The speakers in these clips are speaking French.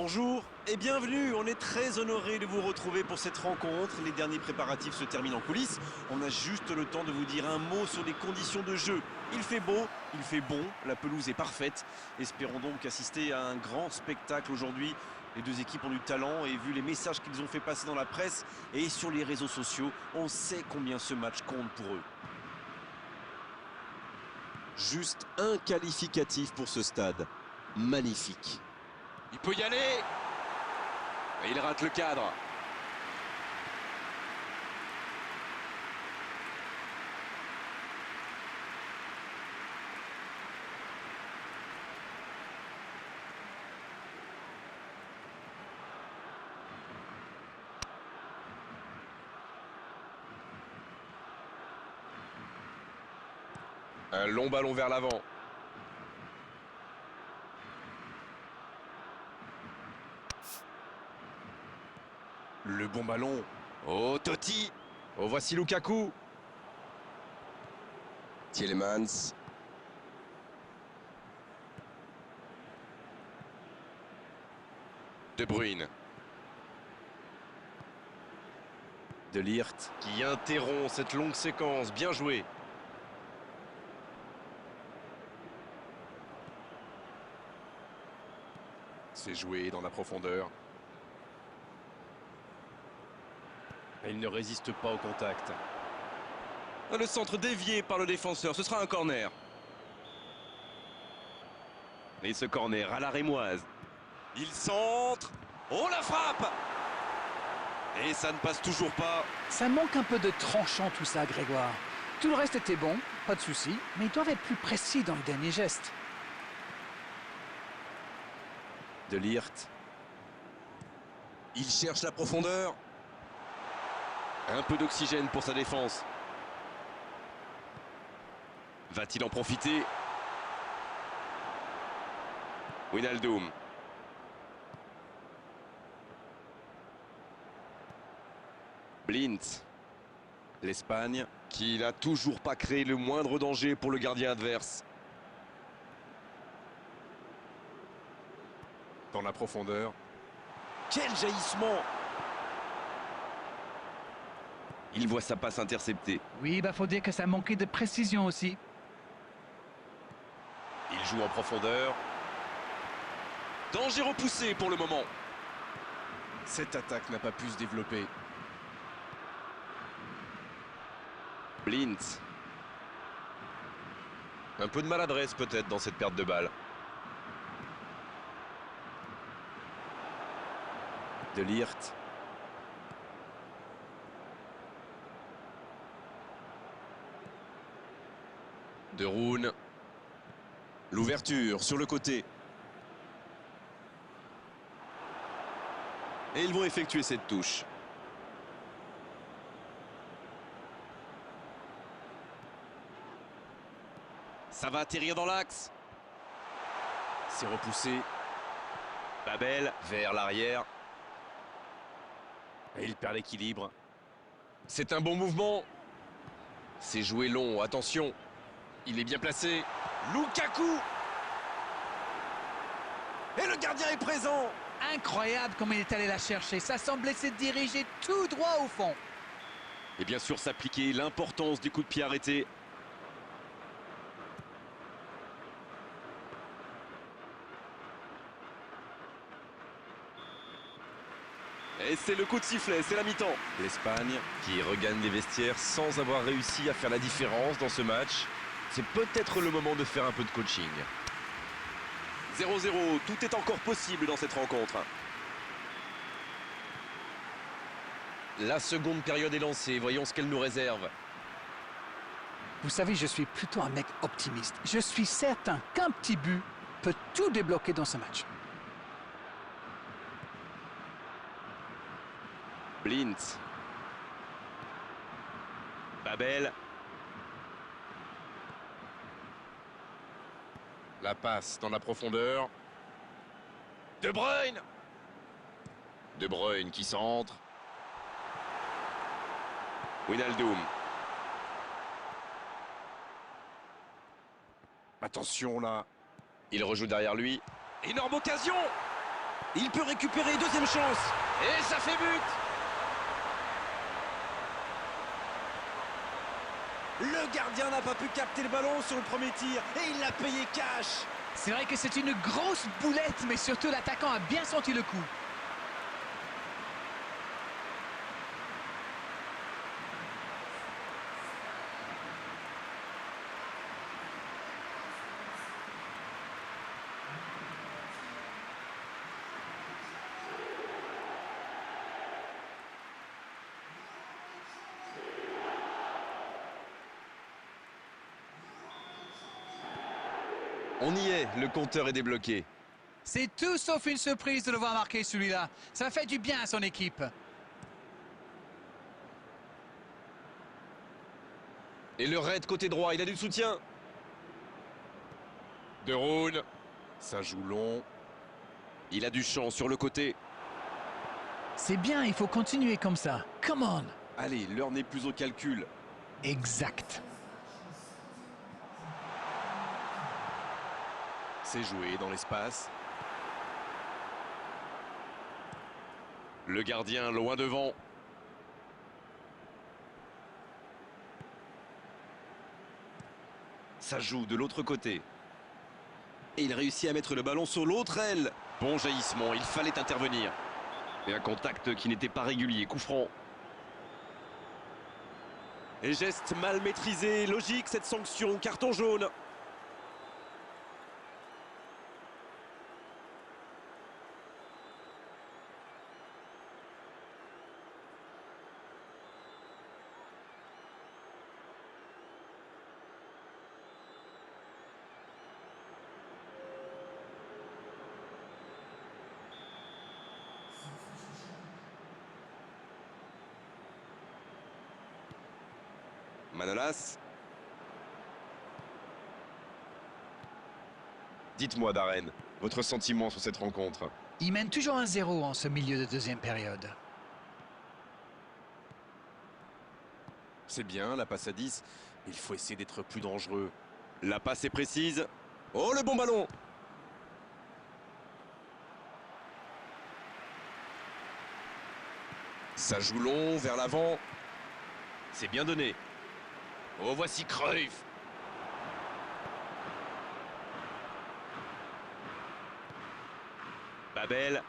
Bonjour et bienvenue, on est très honoré de vous retrouver pour cette rencontre. Les derniers préparatifs se terminent en coulisses. On a juste le temps de vous dire un mot sur les conditions de jeu. Il fait beau, il fait bon, la pelouse est parfaite. Espérons donc assister à un grand spectacle aujourd'hui. Les deux équipes ont du talent et vu les messages qu'ils ont fait passer dans la presse et sur les réseaux sociaux, on sait combien ce match compte pour eux. Juste un qualificatif pour ce stade. Magnifique. Il peut y aller. Et il rate le cadre. Un long ballon vers l'avant. Le bon ballon. Oh, Totti. Oh, voici Lukaku. Tielemans. De Bruyne. De Ligt qui interrompt cette longue séquence. Bien joué. C'est joué dans la profondeur. Et il ne résiste pas au contact. Le centre dévié par le défenseur, ce sera un corner. Et ce corner à la rémoise. Il centre. Oh la frappe! Et ça ne passe toujours pas. Ça manque un peu de tranchant tout ça, Grégoire. Tout le reste était bon, pas de souci, mais ils doivent être plus précis dans le dernier geste. De Ligt. Il cherche la profondeur. Un peu d'oxygène pour sa défense. Va-t-il en profiter? Wijnaldum. Blind. L'Espagne qui n'a toujours pas créé le moindre danger pour le gardien adverse. Dans la profondeur. Quel jaillissement! Il voit sa passe interceptée. Oui, faut dire que ça manquait de précision aussi. Il joue en profondeur. Danger repoussé pour le moment. Cette attaque n'a pas pu se développer. Blind. Un peu de maladresse peut-être dans cette perte de balle. De Ligt. De Roon. L'ouverture sur le côté. Et ils vont effectuer cette touche. Ça va atterrir dans l'axe. C'est repoussé. Babel vers l'arrière. Et il perd l'équilibre. C'est un bon mouvement. C'est joué long, attention. Il est bien placé. Lukaku. Et le gardien est présent. Incroyable comme il est allé la chercher. Ça semblait se diriger tout droit au fond. Et bien sûr s'appliquer l'importance du coup de pied arrêté. Et c'est le coup de sifflet, c'est la mi-temps. L'Espagne qui regagne les vestiaires sans avoir réussi à faire la différence dans ce match. C'est peut-être le moment de faire un peu de coaching. 0-0, tout est encore possible dans cette rencontre. La seconde période est lancée, voyons ce qu'elle nous réserve. Vous savez, je suis plutôt un mec optimiste. Je suis certain qu'un petit but peut tout débloquer dans ce match. Blind. Babel. La passe dans la profondeur. De Bruyne. De Bruyne qui centre. Wijnaldum. Attention là. Il rejoue derrière lui. Énorme occasion. Il peut récupérer, deuxième chance. Et ça fait but. Le gardien n'a pas pu capter le ballon sur le premier tir et il l'a payé cash. C'est vrai que c'est une grosse boulette, mais surtout l'attaquant a bien senti le coup. On y est, le compteur est débloqué. C'est tout sauf une surprise de le voir marquer celui-là. Ça fait du bien à son équipe. Et le raid côté droit, il a du soutien. De Roon. Ça joue long. Il a du champ sur le côté. C'est bien, il faut continuer comme ça. Come on. Allez, l'heure n'est plus au calcul. Exact. C'est joué dans l'espace. Le gardien loin devant. Ça joue de l'autre côté. Et il réussit à mettre le ballon sur l'autre aile. Bon jaillissement, il fallait intervenir. Et un contact qui n'était pas régulier, coup franc. Et geste mal maîtrisé, logique cette sanction, carton jaune. Manolas. Dites-moi, Darren, votre sentiment sur cette rencontre. Il mène toujours 1-0 en ce milieu de deuxième période. C'est bien, la passe à 10. Il faut essayer d'être plus dangereux. La passe est précise. Oh, le bon ballon! Ça joue long, vers l'avant. C'est bien donné. Oh, voici Cruyff. Babel.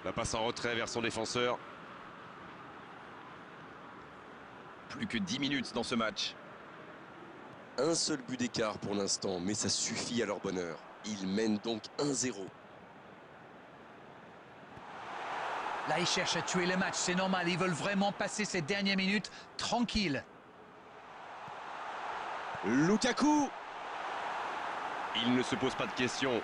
La passe en retrait vers son défenseur. Plus que 10 minutes dans ce match. Un seul but d'écart pour l'instant, mais ça suffit à leur bonheur. Ils mènent donc 1-0. Là, ils cherchent à tuer le match, c'est normal. Ils veulent vraiment passer ces dernières minutes tranquilles. Lukaku. Il ne se pose pas de questions.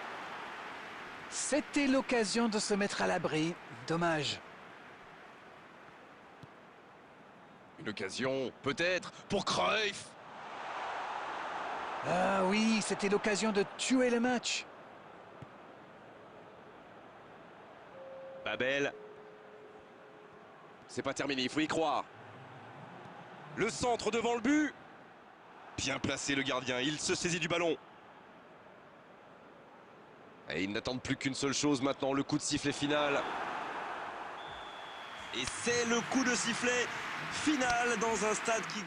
C'était l'occasion de se mettre à l'abri. Dommage. Une occasion, peut-être, pour Cruyff. Ah oui, c'était l'occasion de tuer le match. Babel. C'est pas terminé, il faut y croire. Le centre devant le but. Bien placé le gardien, il se saisit du ballon. Et ils n'attendent plus qu'une seule chose maintenant, le coup de sifflet final. Et c'est le coup de sifflet final dans un stade qui